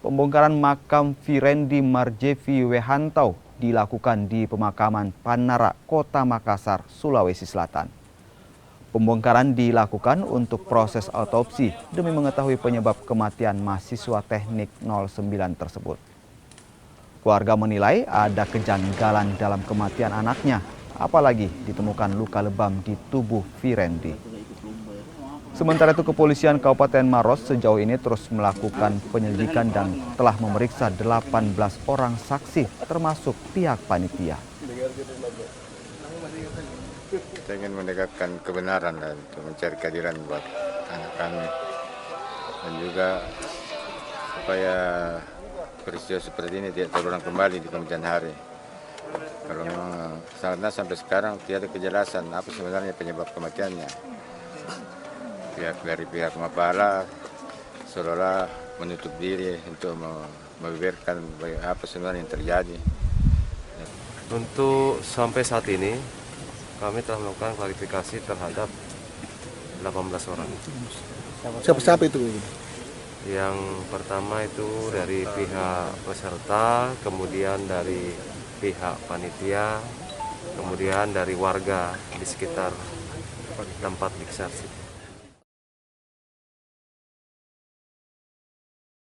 Pembongkaran makam Firendi Marjevi Wehantau dilakukan di pemakaman Panara, Kota Makassar, Sulawesi Selatan. Pembongkaran dilakukan untuk proses autopsi demi mengetahui penyebab kematian mahasiswa teknik 09 tersebut. Keluarga menilai ada kejanggalan dalam kematian anaknya, apalagi ditemukan luka lebam di tubuh Firendi. Sementara itu, kepolisian Kabupaten Maros sejauh ini terus melakukan penyelidikan dan telah memeriksa 18 orang saksi, termasuk pihak panitia. Kita ingin menegakkan kebenaran dan untuk mencari keadilan buat anak kami. Dan juga supaya peristiwa seperti ini tidak terulang kembali di kemudian hari. Kalau memang sampai sekarang tidak ada kejelasan apa sebenarnya penyebab kematiannya. Dari pihak Mapala seolah menutup diri untuk membeberkan apa sebenarnya yang terjadi. Untuk sampai saat ini kami telah melakukan klarifikasi terhadap 18 orang. Siapa itu? Yang pertama itu dari pihak peserta, kemudian dari pihak panitia, kemudian dari warga di sekitar tempat diksarsi.